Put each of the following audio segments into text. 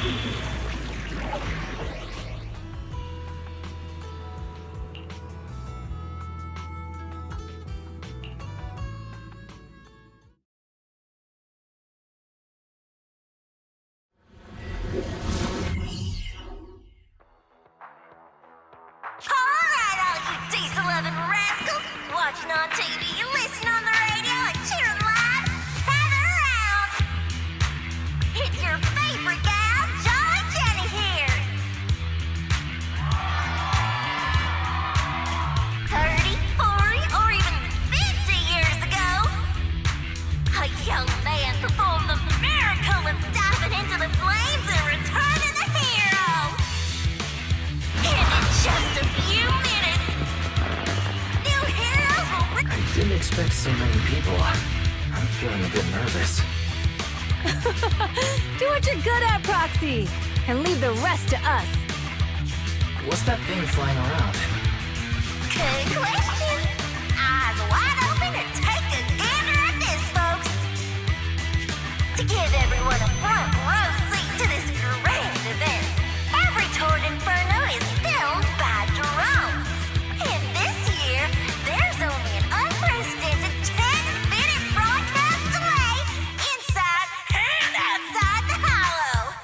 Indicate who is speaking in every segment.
Speaker 1: Alright, all you diesel-loving rascals, watching on TV, listening on the radio, and cheering live, gather around! It's your favorite gal, Jolly Jenny here! 30, 40, or even 50 years ago, a young man performed the miracle of diving into the flames and returning a hero! And in just a few minutes, new heroes will
Speaker 2: I didn't expect so many people. I'm feeling a bit nervous.
Speaker 3: Do what you're good at, Proxy, and leave the rest to us.
Speaker 2: What's that thing flying around?
Speaker 1: Good question. Eyes wide open and take a gander at this, folks. To give everyone a front row seat to this grand event, every tour in Inferno is filmed by drones. And this year, there's only an unprecedented 10-minute broadcast delay inside and outside the Hollow.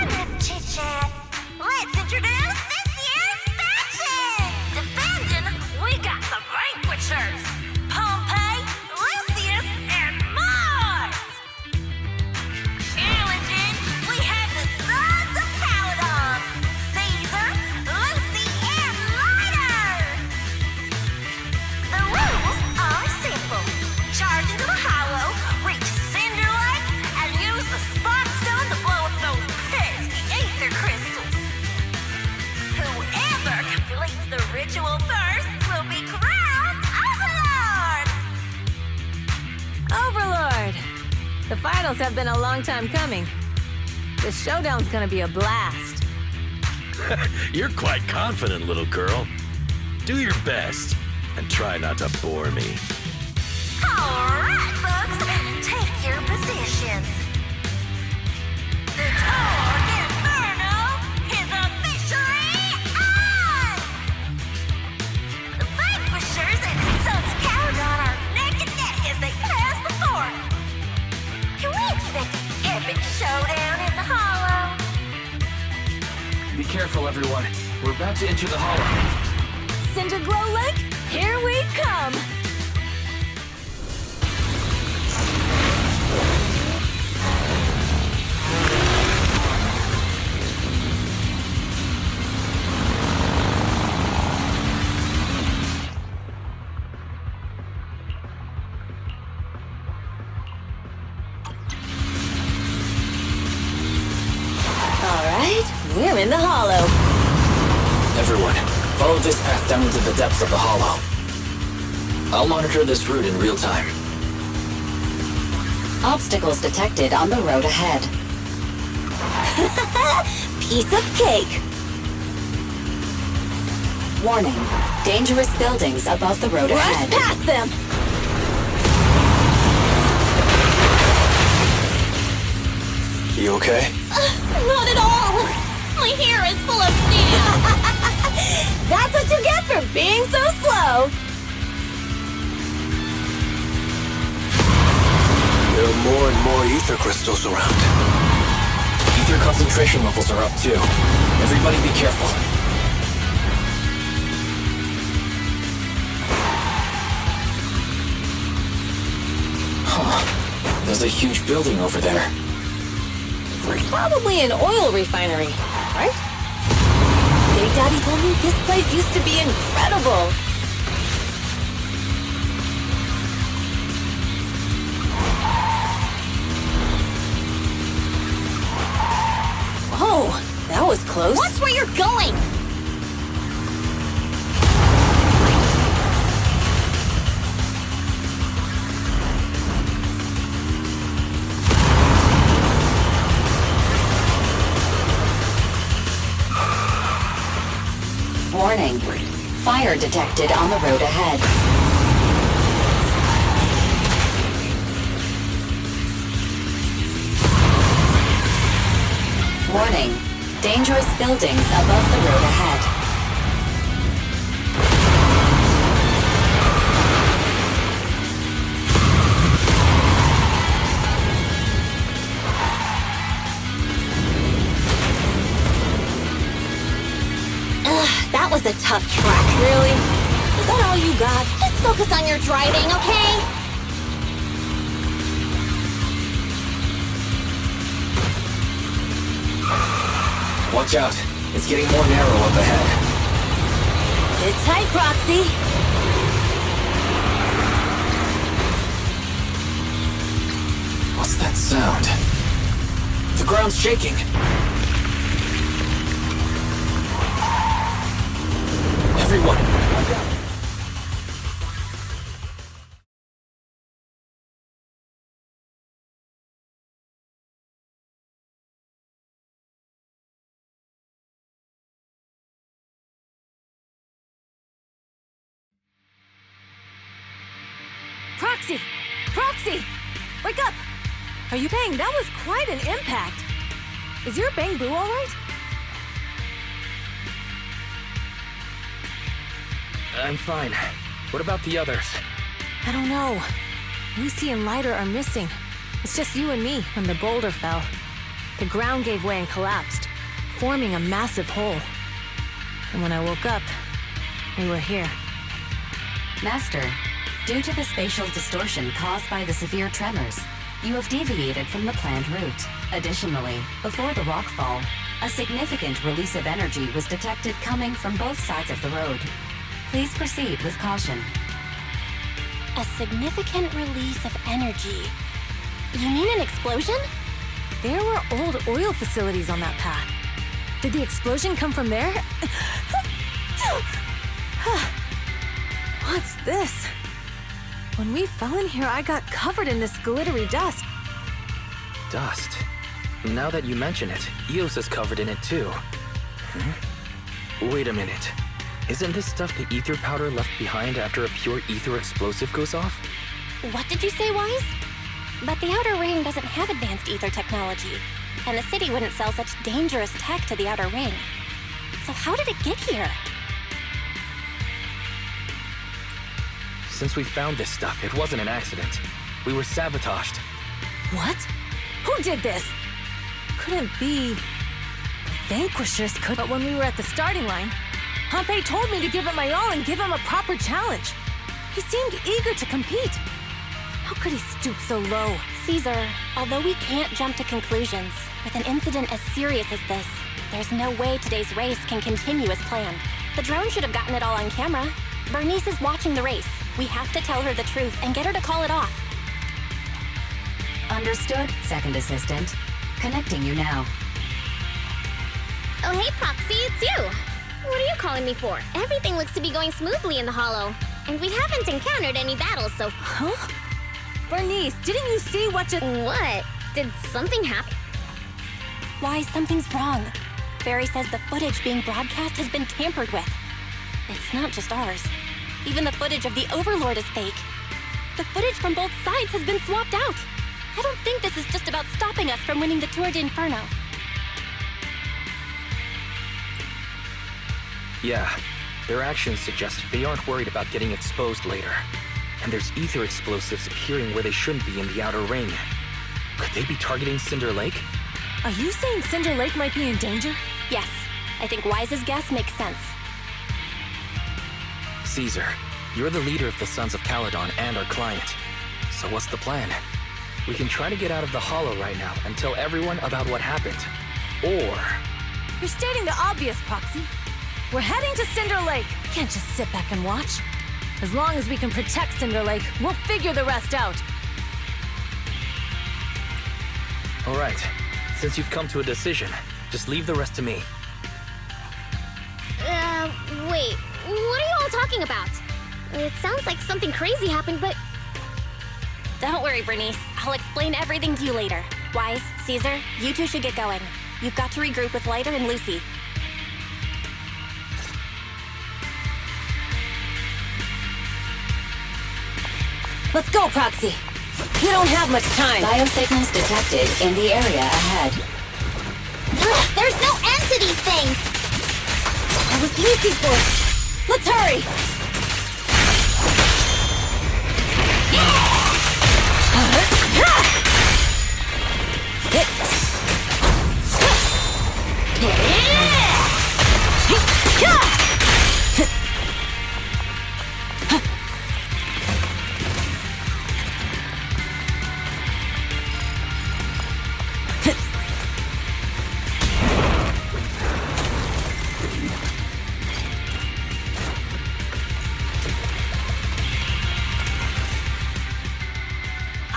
Speaker 1: Enough chit-chat. Let's introduce this year's faction. Defending, we got the Vanquishers, Pompey, Lucius, and Mars. Challenging, we have the Sons of Paladon, Caesar, Lucy, and Lighter. The rules are simple. Charge into the Hollow, reach Cinder Lake, and use the Spark Stone to blow up those pesky ether crystals. Whoever completes the ritual first will be crowned Overlord!
Speaker 3: Overlord! The finals have been a long time coming. The showdown's gonna be a blast.
Speaker 4: You're quite confident, little girl. Do your best, and try not to bore me.
Speaker 1: Alright, folks, take your positions. The tour Inferno is officially on! The Vanquishers and the Sons of Paladon are neck and neck as they pass the fork. Can we expect an epic showdown in the Hollow?
Speaker 2: Be careful, everyone. We're about to enter the Hollow.
Speaker 3: Cinder Glow Lake, here we come! Alright, we're in the Hollow.
Speaker 2: Everyone, follow this path down into the depths of the Hollow. I'll monitor this route in real time.
Speaker 5: Obstacles detected on the road ahead.
Speaker 3: Piece of cake!
Speaker 5: Warning, dangerous buildings above the road
Speaker 3: Rush
Speaker 5: ahead.
Speaker 3: past them!
Speaker 4: You okay?
Speaker 3: Not at all! My hair is full of sand! That's what you get for being so slow!
Speaker 4: There are more and more ether crystals around.
Speaker 2: Ether concentration levels are up too. Everybody be careful. Huh. There's a huge building over there.
Speaker 3: Probably an oil refinery, right? Big Daddy told me this place used to be incredible. Oh, that was close. Watch where you're going!
Speaker 5: Warning, fire detected on the road ahead. Warning. Dangerous buildings above the road ahead.
Speaker 3: That was a tough track. Really? Is that all you got? Just focus on your driving, okay?
Speaker 2: Watch out. It's getting more narrow up ahead.
Speaker 3: Sit tight, Proxy.
Speaker 2: What's that sound? The ground's shaking. Everyone, watch out.
Speaker 3: Proxy! Proxy! Wake up! Are you bang? That was quite an impact. Is your bang boo all right?
Speaker 6: I'm fine. What about the others?
Speaker 3: I don't know. Lucy and Lighter are missing. It's just you and me when the boulder fell. The ground gave way and collapsed, forming a massive hole. And when I woke up, we were here.
Speaker 5: Master, due to the spatial distortion caused by the severe tremors, you have deviated from the planned route. Additionally, before the rockfall, a significant release of energy was detected coming from both sides of the road. Please proceed with caution.
Speaker 3: A significant release of energy. You mean an explosion? There were old oil facilities on that path. Did the explosion come from there? What's this? When we fell in here, I got covered in this glittery dust.
Speaker 6: Dust. Now that you mention it, Eos is covered in it too. Wait a minute. Isn't this stuff the ether powder left behind after a pure ether explosive goes off?
Speaker 7: What did you say, Wise? But the Outer Ring doesn't have advanced ether technology, and the city wouldn't sell such dangerous tech to the Outer Ring. So how did it get here?
Speaker 6: Since we found this stuff, it wasn't an accident. We were sabotaged.
Speaker 3: What? Who did this? Couldn't be... The Vanquishers could, but when we were at the starting line, Pompey told me to give it my all and give him a proper challenge. He seemed eager to compete. How could he stoop so low?
Speaker 7: Caesar, although we can't jump to conclusions, with an incident as serious as this, there's no way today's race can continue as planned. The drone should have gotten it all on camera. Bernice is watching the race. We have to tell her the truth and get her to call it off.
Speaker 5: Understood, Second Assistant. Connecting you now.
Speaker 7: Oh, hey, Proxy, it's you. What are you calling me for? Everything looks to be going smoothly in the Hollow, and we haven't encountered any battles so...
Speaker 3: Huh? Bernice, didn't you see what just...
Speaker 7: What? Did something happen?
Speaker 3: Why, something's wrong.
Speaker 7: Barry says the footage being broadcast has been tampered with. It's not just ours. Even the footage of the Overlord is fake. The footage from both sides has been swapped out. I don't think this is just about stopping us from winning the Tour de Inferno.
Speaker 6: Yeah, their actions suggest they aren't worried about getting exposed later. And there's ether explosives appearing where they shouldn't be in the Outer Ring. Could they be targeting Cinder Lake?
Speaker 3: Are you saying Cinder Lake might be in danger?
Speaker 7: Yes, I think Wise's guess makes sense.
Speaker 6: Caesar, you're the leader of the Sons of Caledon and our client. So what's the plan? We can try to get out of the Hollow right now and tell everyone about what happened. Or...
Speaker 3: You're stating the obvious, Proxy. We're heading to Cinder Lake. We can't just sit back and watch. As long as we can protect Cinder Lake, we'll figure the rest out.
Speaker 6: All right. Since you've come to a decision, just leave the rest to me.
Speaker 7: Wait. What are you all talking about? It sounds like something crazy happened, but... Don't worry, Bernice. I'll explain everything to you later. Wise, Caesar, you two should get going. You've got to regroup with Lighter and Lucy.
Speaker 3: Let's go, Proxy. We don't have much time.
Speaker 5: Biosignals detected in the area ahead.
Speaker 7: There's no end to these things!
Speaker 3: That was Lucy's voice. Let's hurry!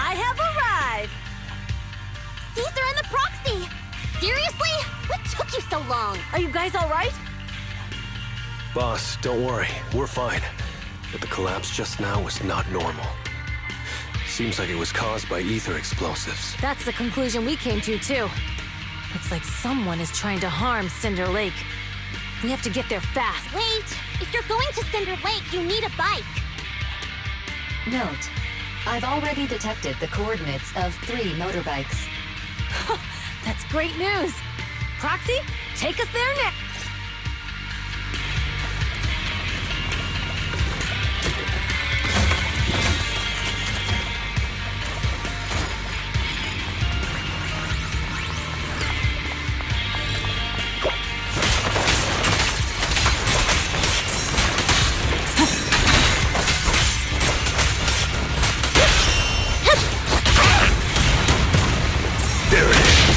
Speaker 3: I have arrived!
Speaker 7: Caesar and the proxy! Seriously? What took you so long?
Speaker 3: Are you guys all right?
Speaker 8: Boss, don't worry. We're fine. But the collapse just now was not normal. Seems like it was caused by ether explosives.
Speaker 3: That's the conclusion we came to, too. Looks like someone is trying to harm Cinder Lake. We have to get there fast.
Speaker 7: Wait! If you're going to Cinder Lake, you need a bike!
Speaker 5: Note, I've already detected the coordinates of 3 motorbikes.
Speaker 3: That's great news. Proxy, take us there next.
Speaker 8: There it is.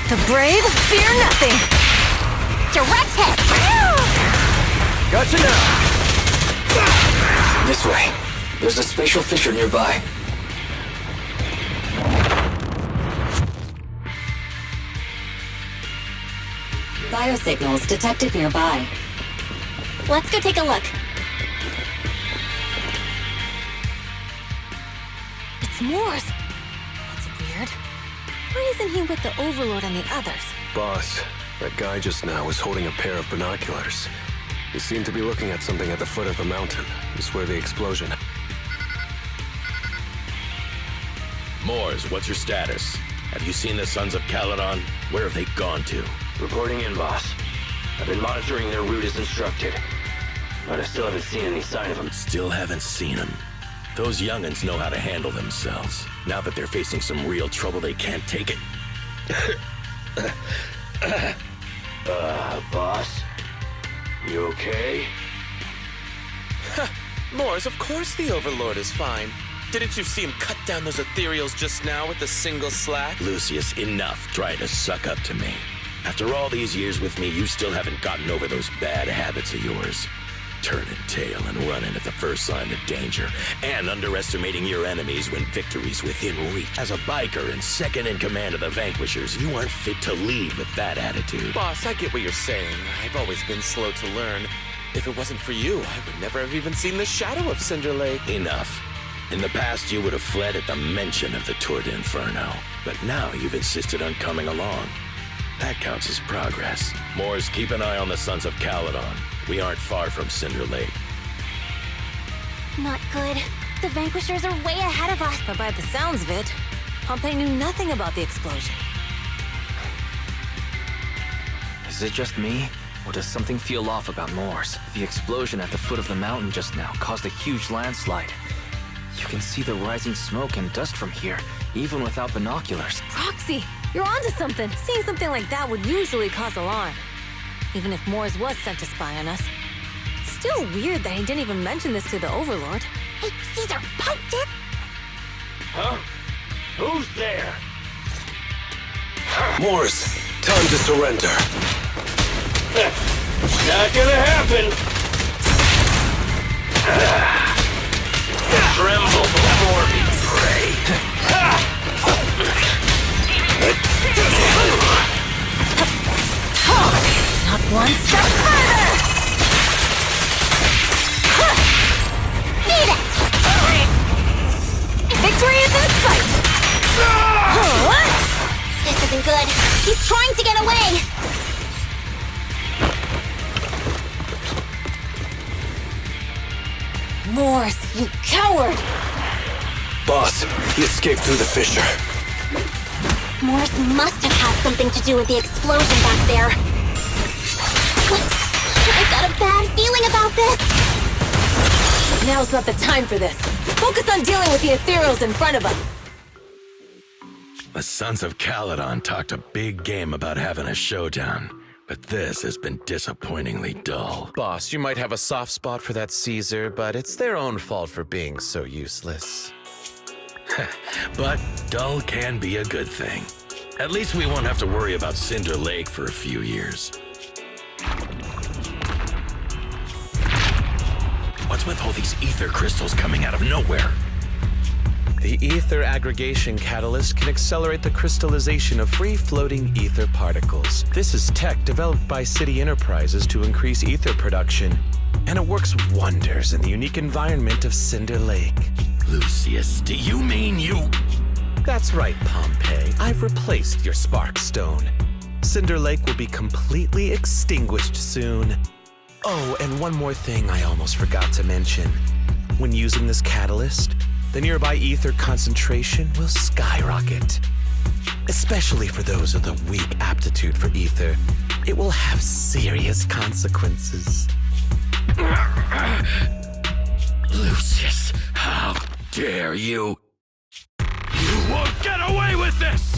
Speaker 3: The brave fear nothing.
Speaker 7: Direct hit!
Speaker 8: Gotcha now.
Speaker 2: This way. There's a spatial fissure nearby.
Speaker 5: Biosignals detected nearby.
Speaker 7: Let's go take a look.
Speaker 3: It's Morse. That's weird. Why isn't he with the Overlord and the others?
Speaker 8: Boss, that guy just now was holding a pair of binoculars. He seemed to be looking at something at the foot of the mountain. It's where the explosion.
Speaker 4: Mors, what's your status? Have you seen the Sons of Caledon? Where have they gone to?
Speaker 9: Reporting in, boss. I've been monitoring their route as instructed, but I still haven't seen any sign of them.
Speaker 4: Still haven't seen them. Those young'uns know how to handle themselves. Now that they're facing some real trouble, they can't take it.
Speaker 9: Boss? You okay?
Speaker 10: Mors, of course the Overlord is fine. Didn't you see him cut down those ethereals just now with a single slash?
Speaker 4: Lucius, enough trying to suck up to me. After all these years with me, you still haven't gotten over those bad habits of yours. Turning tail and running at the first sign of danger, and underestimating your enemies when victory's within reach. As a biker and second in command of the Vanquishers, you aren't fit to lead with that attitude.
Speaker 10: Boss, I get what you're saying. I've always been slow to learn. If it wasn't for you, I would never have even seen the shadow of Cinder Lake.
Speaker 4: Enough. In the past, you would have fled at the mention of the Tour de Inferno, but now you've insisted on coming along. That counts as progress. Mors, keep an eye on the Sons of Caledon. We aren't far from Cinder Lake.
Speaker 7: Not good. The Vanquishers are way ahead of us.
Speaker 3: But by the sounds of it, Pompey knew nothing about the explosion.
Speaker 6: Is it just me? Or does something feel off about Morse? The explosion at the foot of the mountain just now caused a huge landslide. You can see the rising smoke and dust from here, even without binoculars.
Speaker 3: Proxy, you're onto something. Seeing something like that would usually cause alarm. Even if Morse was sent to spy on us. It's still weird that he didn't even mention this to the Overlord.
Speaker 7: Hey, Caesar, piped it!
Speaker 9: Huh? Who's there?
Speaker 8: Morse, time to surrender.
Speaker 9: Not gonna happen! Tremble before me, prey!
Speaker 3: Not One step further!
Speaker 7: Beat it!
Speaker 3: Victory is in sight!
Speaker 7: This isn't good. He's trying to get away.
Speaker 3: Morse, you coward!
Speaker 8: Boss, he escaped through the fissure.
Speaker 7: Morse must have had something to do with the explosion back there. What? I've got a bad feeling about this.
Speaker 3: Now's not the time for this. Focus on dealing with the ethereals in front of him.
Speaker 4: The Sons of Caledon talked a big game about having a showdown, but this has been disappointingly dull.
Speaker 10: Boss, you might have a soft spot for that Caesar, but it's their own fault for being so useless.
Speaker 4: But dull can be a good thing. At least we won't have to worry about Cinder Lake for a few years. What's with all these ether crystals coming out of nowhere?
Speaker 10: The ether aggregation catalyst can accelerate the crystallization of free-floating ether particles. This is tech developed by City Enterprises to increase ether production, and it works wonders in the unique environment of Cinder Lake.
Speaker 4: Lucius, do you mean you...
Speaker 10: That's right, Pompeii. I've replaced your Spark Stone. Cinder Lake will be completely extinguished soon. Oh, and one more thing I almost forgot to mention. When using this catalyst, the nearby ether concentration will skyrocket. Especially for those with a weak aptitude for ether, it will have serious consequences.
Speaker 4: Lucius, how dare you? You won't get away with this!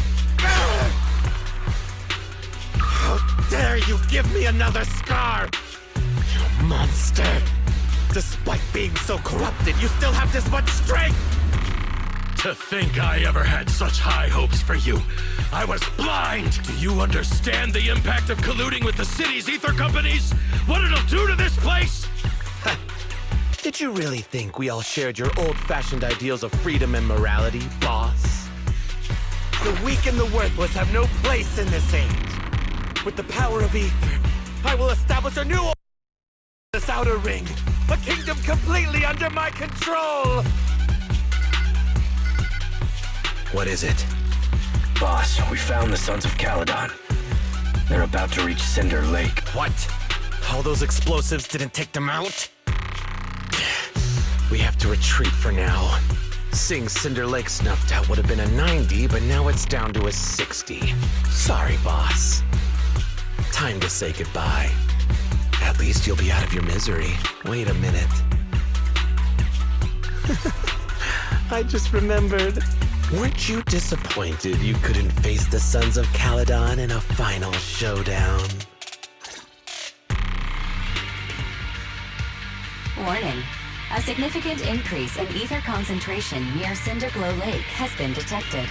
Speaker 10: How dare you give me another scar! You monster! Despite being so corrupted, you still have this much strength!
Speaker 4: To think I ever had such high hopes for you. I was blind! Do you understand the impact of colluding with the city's ether companies? What it'll do to this place?
Speaker 10: Did you really think we all shared your old-fashioned ideals of freedom and morality, boss? The weak and the worthless have no place in this age. With the power of ether, I will establish a new this outer ring, a kingdom completely under my control! What is it?
Speaker 9: Boss, we found the Sons of Caledon. They're about to reach Cinder Lake.
Speaker 10: What? All those explosives didn't take them out? We have to retreat for now. Seeing Cinder Lake snuffed out would have been a 90, but now it's down to a 60. Sorry, boss. Time to say goodbye. At least you'll be out of your misery. Wait a minute. I just remembered. Weren't you disappointed you couldn't face the Sons of Caledon in a final showdown?
Speaker 5: Warning. A significant increase in ether concentration near Cinderglow Lake has been detected.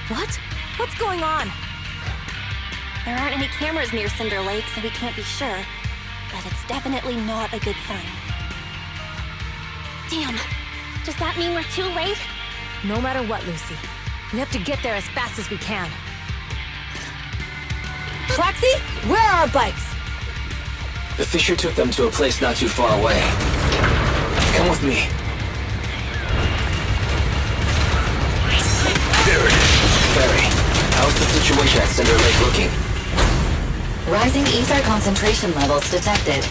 Speaker 3: What? What's going on?
Speaker 7: There aren't any cameras near Cinder Lake, so we can't be sure. But it's definitely not a good sign. Damn. Does that mean we're too late?
Speaker 3: No matter what, Lucy. We have to get there as fast as we can. Roxy, where are our bikes?
Speaker 2: The fissure took them to a place not too far away. Come with me.
Speaker 4: There it is!
Speaker 2: Ferry, how's the situation at Cinder Lake looking?
Speaker 5: Rising ether concentration levels detected.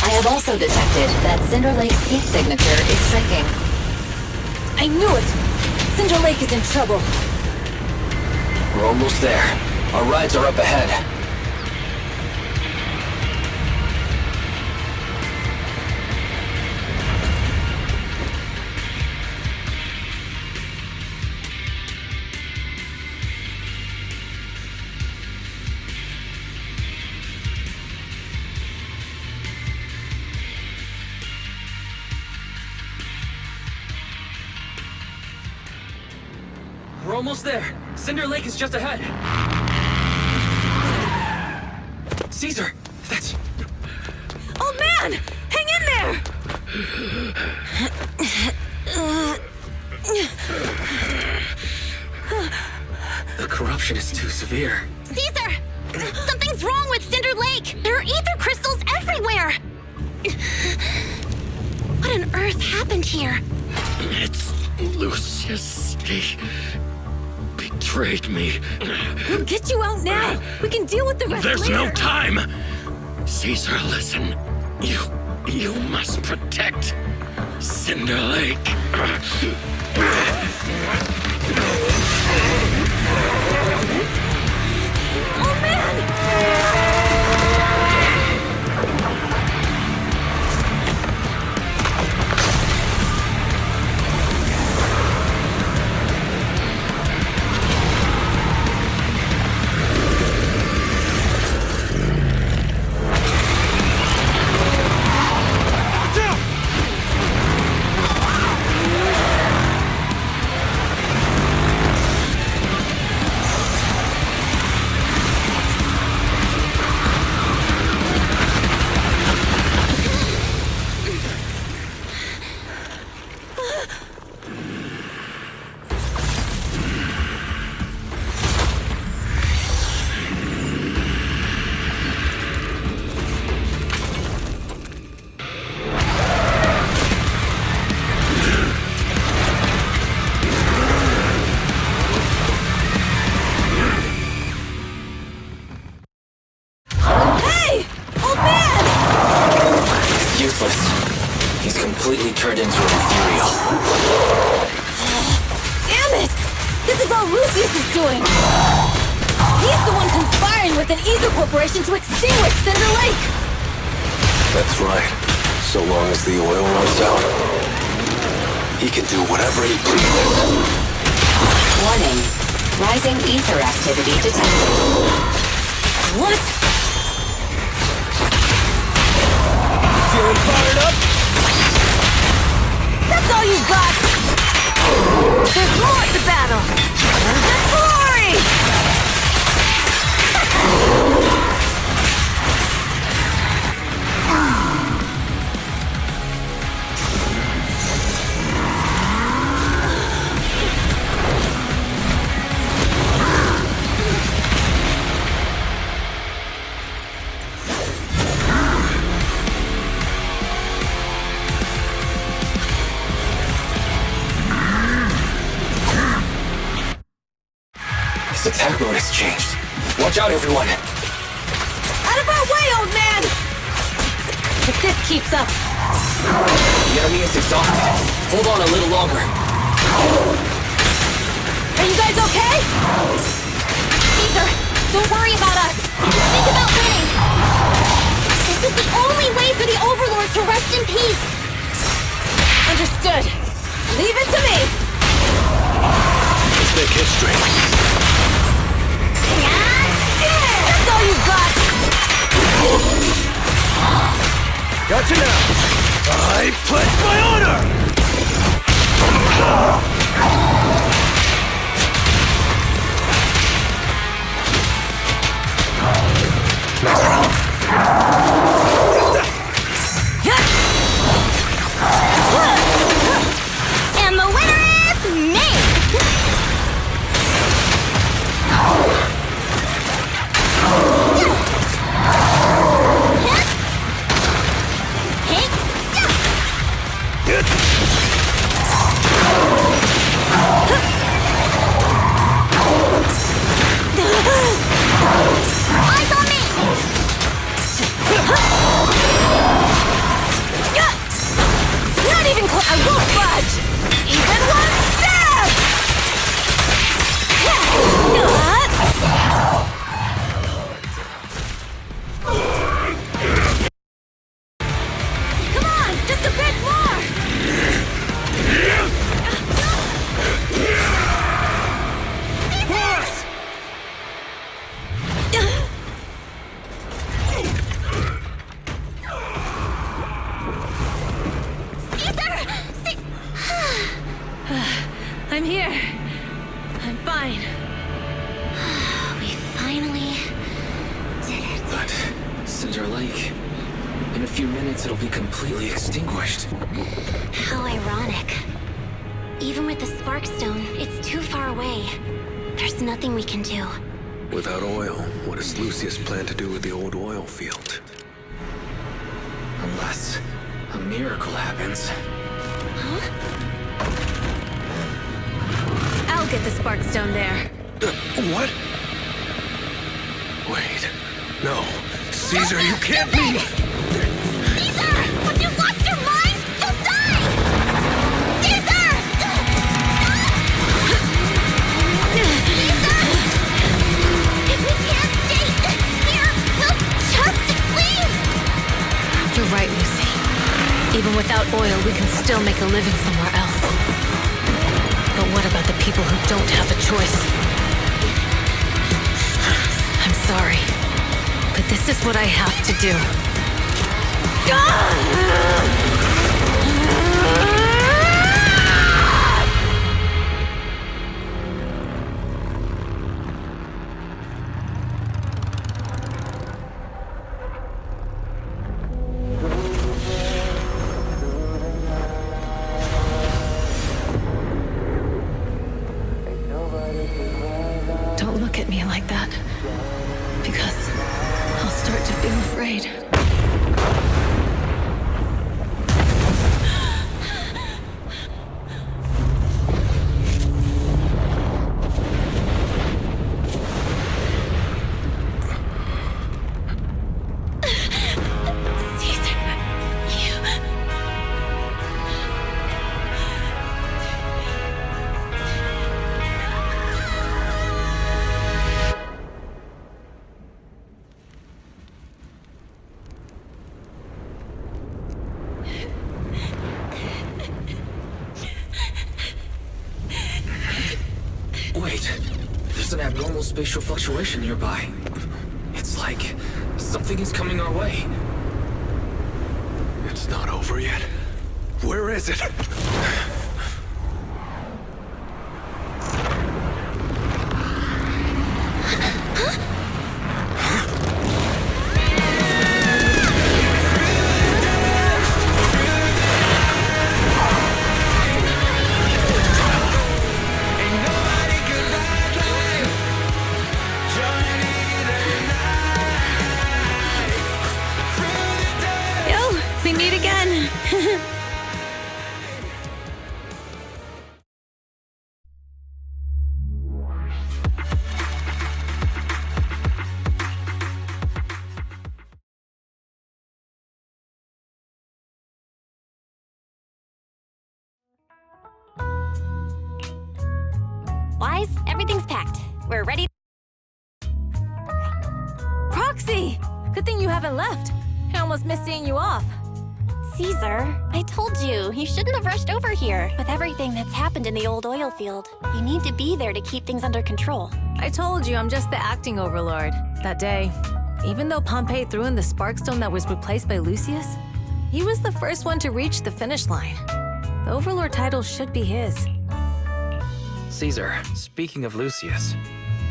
Speaker 5: I have also detected that Cinder Lake's heat signature is shrinking.
Speaker 3: I knew it! Cinder Lake is in trouble.
Speaker 2: We're almost there. Our rides are up ahead.
Speaker 6: We're almost there. Cinder Lake is just ahead. Caesar, that's...
Speaker 3: Old man! Hang in there!
Speaker 6: The corruption is too severe.
Speaker 7: Caesar! Something's wrong with Cinder Lake! There are ether crystals everywhere! What on earth happened here?
Speaker 9: It's Lucius. He betrayed me.
Speaker 3: We'll get you out now. We can deal with the rest
Speaker 9: There's
Speaker 3: later.
Speaker 9: no time! Caesar, listen. You must protect Cinder Lake.
Speaker 3: Oh, man!
Speaker 2: Completely turned into an ethereal.
Speaker 3: Damn it! This is all Lucius is doing! He's the one conspiring with an ether corporation to extinguish Cinder Lake!
Speaker 8: That's right. So long as the oil runs out, he can do whatever he pleases.
Speaker 5: Warning. Rising ether activity detected.
Speaker 3: What?
Speaker 10: Feeling fired up?
Speaker 3: That's all you got! There's more to battle! The glory!
Speaker 2: His attack mode has changed. Watch out, everyone!
Speaker 3: Out of our way, old man! If this keeps up...
Speaker 2: The enemy is exhausted. Hold on a little longer.
Speaker 3: Are you guys okay?
Speaker 7: Caesar, don't worry about us. Think about winning. This is the only way for the Overlord to rest in peace.
Speaker 3: Understood. Leave it to me!
Speaker 8: Let's make history.
Speaker 3: That's all you got!
Speaker 8: Gotcha now! I pledge my honor!
Speaker 7: And the winner is me! Eyes on me!
Speaker 3: Not even close! I won't budge! Even one step! Come on! Just a bit more! I'm here. I'm fine.
Speaker 7: We finally did it.
Speaker 2: But Cinder Lake... in a few minutes it'll be completely extinguished.
Speaker 7: How ironic. Even with the Spark Stone, it's too far away. There's nothing we can do.
Speaker 8: Without oil, what does Lucius plan to do with the old oil field?
Speaker 6: Unless a miracle happens.
Speaker 3: I'll get the Sparkstone there.
Speaker 8: What? Wait. No. Caesar, you can't leave!
Speaker 1: Caesar! Have you lost your mind? You'll die! Caesar! Caesar! If we can't stay here, we'll just leave!
Speaker 3: You're right, Lucy. Even without oil, we can still make a living somewhere else. But what about the people who don't have a choice? I'm sorry, but this is what I have to do. Don't look at me like that, because I'll start to feel afraid.
Speaker 6: Wait, there's an abnormal spatial fluctuation nearby. It's like something is coming our way.
Speaker 8: It's not over yet. Where is it?
Speaker 3: Yo, we meet again.
Speaker 7: Wise, everything's packed. We're ready.
Speaker 3: Proxy! Good thing you haven't left. I almost missed seeing you off.
Speaker 7: Caesar, I told you, you shouldn't have rushed over here. With everything that's happened in the old oil field, you need to be there to keep things under control.
Speaker 3: I told you I'm just the acting overlord. That day, even though Pompey threw in the Sparkstone that was replaced by Lucius, he was the first one to reach the finish line. The overlord title should be his.
Speaker 6: Caesar, speaking of Lucius,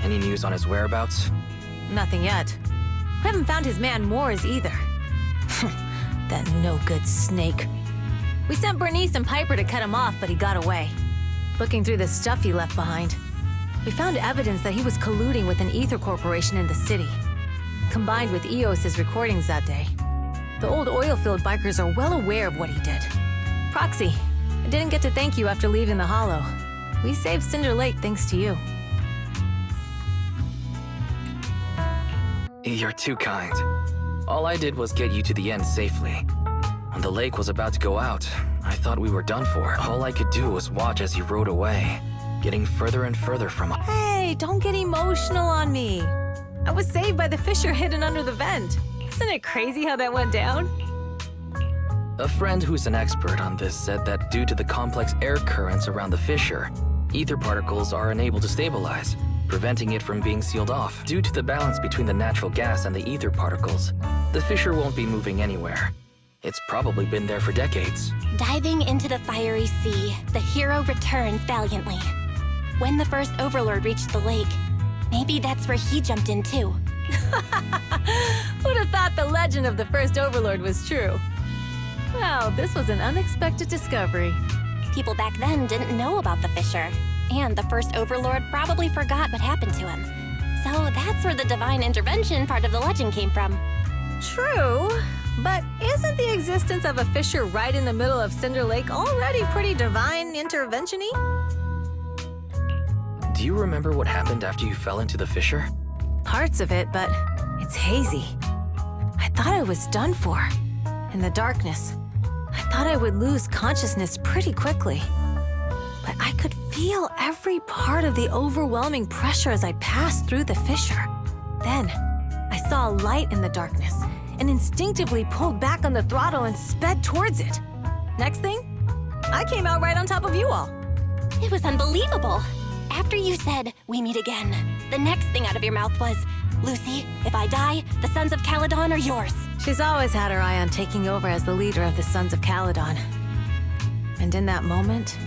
Speaker 6: any news on his whereabouts?
Speaker 3: Nothing yet. I haven't found his man Moores either. That no-good snake. We sent Bernice and Piper to cut him off, but he got away. Looking through the stuff he left behind, we found evidence that he was colluding with an ether corporation in the city, combined with EOS's recordings that day. The old oil field bikers are well aware of what he did. Proxy, I didn't get to thank you after leaving the Hollow. We saved Cinder Lake thanks to you.
Speaker 6: You're too kind. All I did was get you to the end safely. When the lake was about to go out, I thought we were done for. All I could do was watch as you rode away, getting further and further from us.
Speaker 3: Hey, don't get emotional on me. I was saved by the fissure hidden under the vent. Isn't it crazy how that went down?
Speaker 6: A friend who's an expert on this said that due to the complex air currents around the fissure, ether particles are unable to stabilize, preventing it from being sealed off. Due to the balance between the natural gas and the ether particles, the fissure won't be moving anywhere. It's probably been there for decades.
Speaker 7: Diving into the fiery sea, the hero returns valiantly. When the first overlord reached the lake, maybe that's where he jumped in too.
Speaker 3: Who'd have thought the legend of the first overlord was true? Wow, this was an unexpected discovery.
Speaker 7: People back then didn't know about the fissure, and the first overlord probably forgot what happened to him. So that's where the divine intervention part of the legend came from.
Speaker 3: True, but isn't the existence of a fissure right in the middle of Cinder Lake already pretty divine intervention-y?
Speaker 6: Do you remember what happened after you fell into the fissure?
Speaker 3: Parts of it, but it's hazy. I thought I was done for. In the darkness, I thought I would lose consciousness pretty quickly. But I could feel every part of the overwhelming pressure as I passed through the fissure. Then, I saw a light in the darkness and instinctively pulled back on the throttle and sped towards it. Next thing, I came out right on top of you all.
Speaker 7: It was unbelievable. After you said, "We meet again," the next thing out of your mouth was, "Lucy, if I die, the Sons of Caledon are yours."
Speaker 3: She's always had her eye on taking over as the leader of the Sons of Caledon. And in that moment,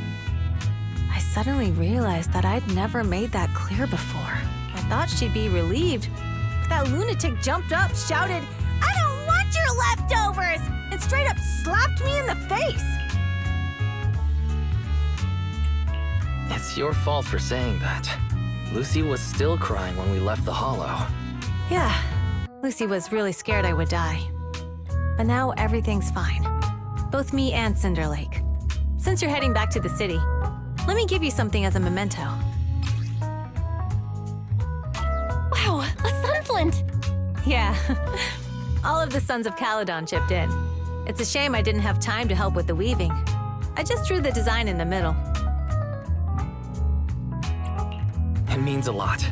Speaker 3: I suddenly realized that I'd never made that clear before. I thought she'd be relieved, but that lunatic jumped up, shouted, "I don't want your leftovers!" and straight up slapped me in the face.
Speaker 6: It's your fault for saying that. Lucy was still crying when we left the hollow.
Speaker 3: Yeah, Lucy was really scared I would die. But now everything's fine. Both me and Cinder Lake. Since you're heading back to the city, let me give you something as a memento.
Speaker 7: Wow, a sunflint!
Speaker 3: Yeah, all of the Sons of Caledon chipped in. It's a shame I didn't have time to help with the weaving. I just drew the design in the middle.
Speaker 6: It means a lot.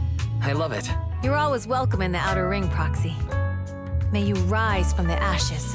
Speaker 6: I love it.
Speaker 3: You're always welcome in the Outer Ring, Proxy. May you rise from the ashes.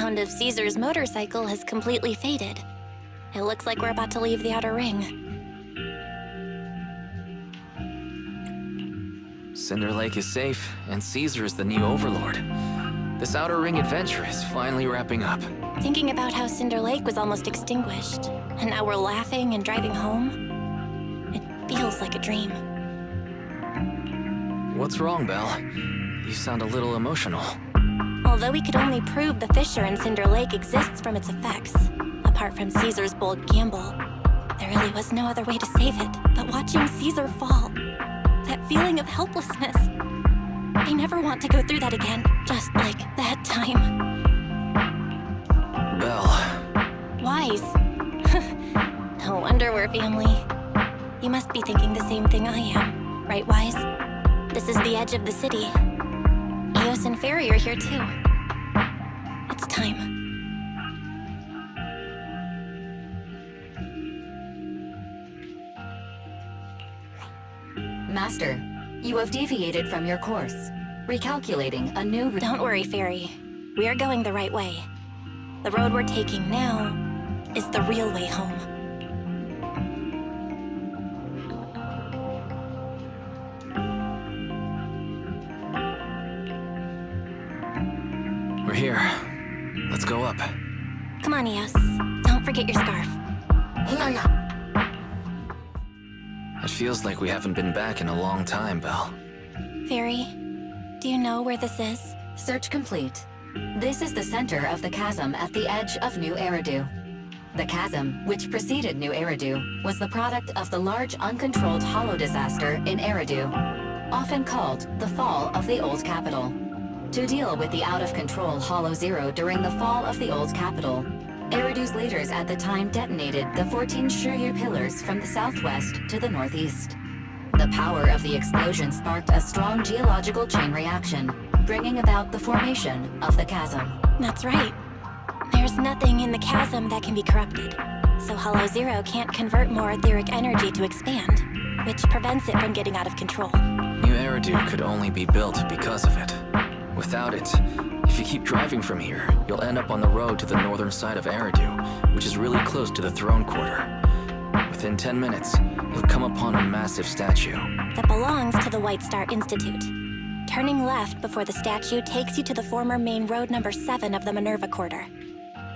Speaker 7: sound of Caesar's motorcycle has completely faded. It looks like we're about to leave the Outer Ring.
Speaker 6: Cinder Lake is safe, and Caesar is the new overlord. This Outer Ring adventure is finally wrapping up.
Speaker 7: Thinking about how Cinder Lake was almost extinguished, and now we're laughing and driving home, it feels like a dream.
Speaker 6: What's wrong, Belle? You sound a little emotional.
Speaker 7: Although we could only prove the fissure in Cinder Lake exists from its effects, apart from Caesar's bold gamble, there really was no other way to save it but watching Caesar fall. That feeling of helplessness. I never want to go through that again, just like that time.
Speaker 6: Belle.
Speaker 7: Wise. No wonder we're family. You must be thinking the same thing I am, right, Wise? This is the edge of the city. Eos and Fairy are here too. It's time.
Speaker 5: Master, you have deviated from your course. Recalculating a new route.
Speaker 7: Don't worry, Fairy. We are going the right way. The road we're taking now is the real way home.
Speaker 6: We're here. Let's go up.
Speaker 7: Come on, Eos. Don't forget your scarf.
Speaker 6: It feels like we haven't been back in a long time, Belle.
Speaker 7: Fairy, do you know where this is?
Speaker 5: Search complete. This is the center of the chasm at the edge of New Eridu. The chasm, which preceded New Eridu, was the product of the large uncontrolled hollow disaster in Eridu, often called the fall of the Old Capital. To deal with the out-of-control Hollow Zero during the fall of the Old Capital, Eridu's leaders at the time detonated the 14 Shiryu pillars from the southwest to the northeast. The power of the explosion sparked a strong geological chain reaction, bringing about the formation of the chasm.
Speaker 7: That's right. There's nothing in the chasm that can be corrupted, so Hollow Zero can't convert more etheric energy to expand, which prevents it from getting out of control.
Speaker 6: New Eridu could only be built because of it. Without it, if you keep driving from here, you'll end up on the road to the northern side of Eridu, which is really close to the throne quarter. Within 10 minutes, you'll come upon a massive statue
Speaker 7: that belongs to the White Star Institute. Turning left before the statue takes you to the former main road number 7 of the Minerva Quarter.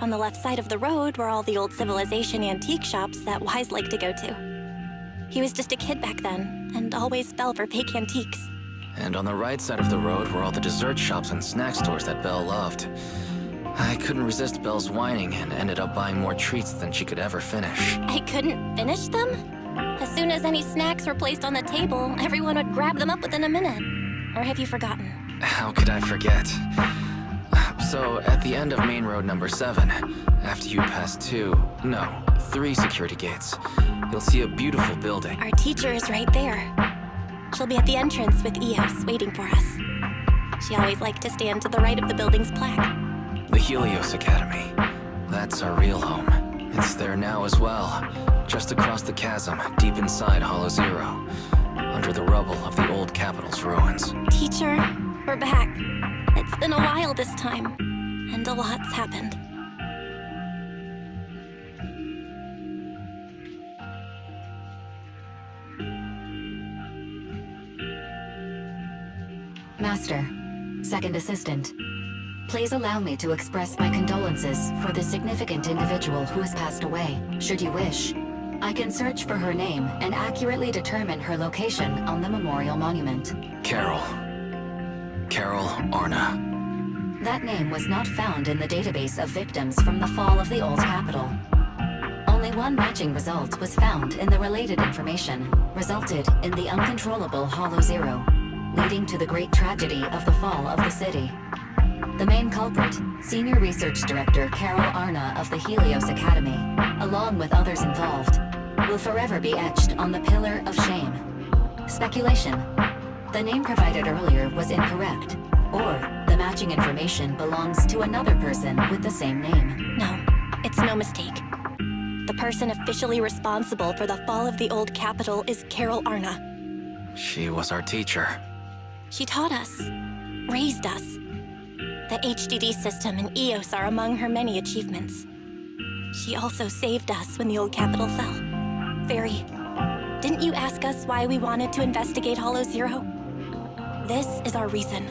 Speaker 7: On the left side of the road were all the old civilization antique shops that Wise liked to go to. He was just a kid back then, and always fell for fake antiques.
Speaker 6: And on the right side of the road were all the dessert shops and snack stores that Belle loved. I couldn't resist Belle's whining and ended up buying more treats than she could ever finish.
Speaker 7: I couldn't finish them? As soon as any snacks were placed on the table, everyone would grab them up within a minute. Or have you forgotten?
Speaker 6: How could I forget? So, at the end of main road number 7, after you pass 3 security gates, you'll see a beautiful building.
Speaker 7: Our teacher is right there. She'll be at the entrance with Eos waiting for us. She always liked to stand to the right of the building's plaque.
Speaker 6: The Helios Academy. That's our real home. It's there now as well, just across the chasm, deep inside Hollow Zero, under the rubble of the old capital's ruins.
Speaker 7: Teacher, we're back. It's been a while this time, and a lot's happened.
Speaker 5: Master, Second Assistant, please allow me to express my condolences for the significant individual who has passed away. Should you wish, I can search for her name and accurately determine her location on the memorial monument.
Speaker 6: Carol Arna.
Speaker 5: That name was not found in the database of victims from the fall of the Old Capital. Only one matching result was found in the related information, resulted in the uncontrollable Hollow Zero, leading to the great tragedy of the fall of the city. The main culprit, Senior Research Director Carol Arna of the Helios Academy, along with others involved, will forever be etched on the Pillar of Shame. Speculation. The name provided earlier was incorrect, or the matching information belongs to another person with the same name.
Speaker 7: No, it's no mistake. The person officially responsible for the fall of the Old Capital is Carol Arna.
Speaker 6: She was our teacher.
Speaker 7: She taught us, raised us. The HDD system and EOS are among her many achievements. She also saved us when the old capital fell. Fairy, didn't you ask us why we wanted to investigate Hollow Zero? This is our reason.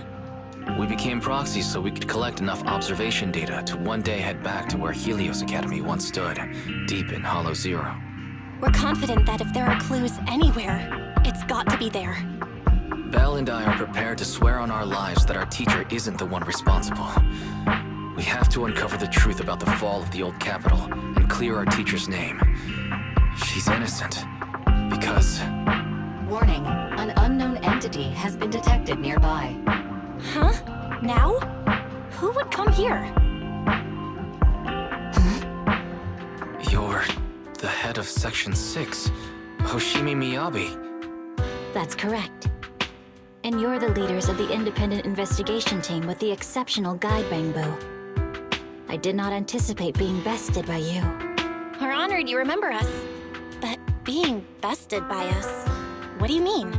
Speaker 6: We became proxies so we could collect enough observation data to one day head back to where Helios Academy once stood, deep in Hollow Zero.
Speaker 7: We're confident that if there are clues anywhere, it's got to be there.
Speaker 6: Belle and I are prepared to swear on our lives that our teacher isn't the one responsible. We have to uncover the truth about the fall of the old capital and clear our teacher's name. She's innocent. Because...
Speaker 5: Warning, an unknown entity has been detected nearby.
Speaker 7: Huh? Now? Who would come here?
Speaker 6: You're the head of Section 6, Hoshimi Miyabi.
Speaker 11: That's correct. And you're the leaders of the independent investigation team with the exceptional guide rainbow. I did not anticipate being bested by you.
Speaker 7: We're honored you remember us. But being bested by us, what do you mean?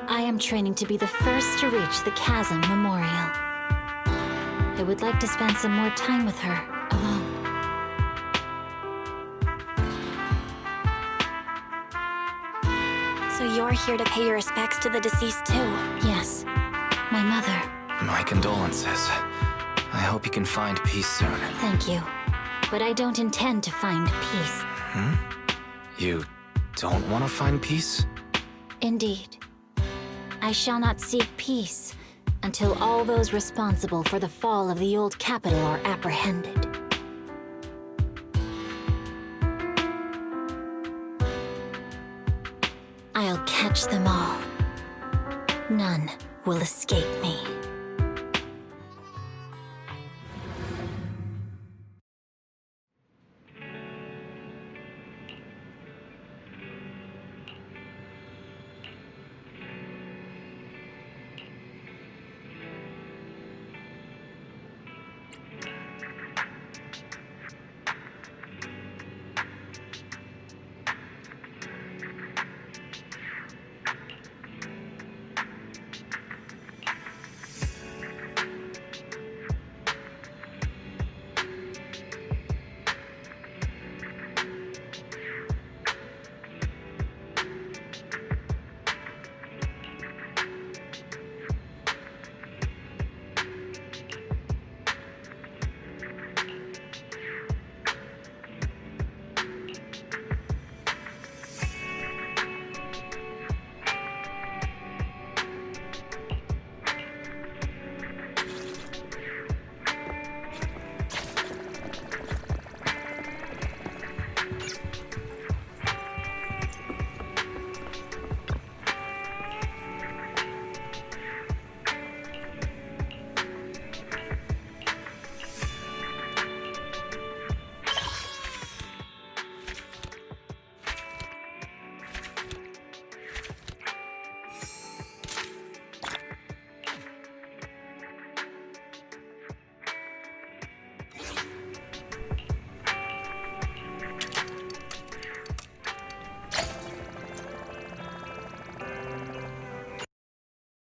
Speaker 11: I am training to be the first to reach the Chasm Memorial. I would like to spend some more time with her, alone.
Speaker 7: So you're here to pay your respects to the deceased too?
Speaker 11: Yes, my mother.
Speaker 6: My condolences. I hope you can find peace soon.
Speaker 11: Thank you. But I don't intend to find peace.
Speaker 6: You don't want to find peace?
Speaker 11: Indeed. I shall not seek peace until all those responsible for the fall of the old capital are apprehended. I'll catch them all. None will escape me.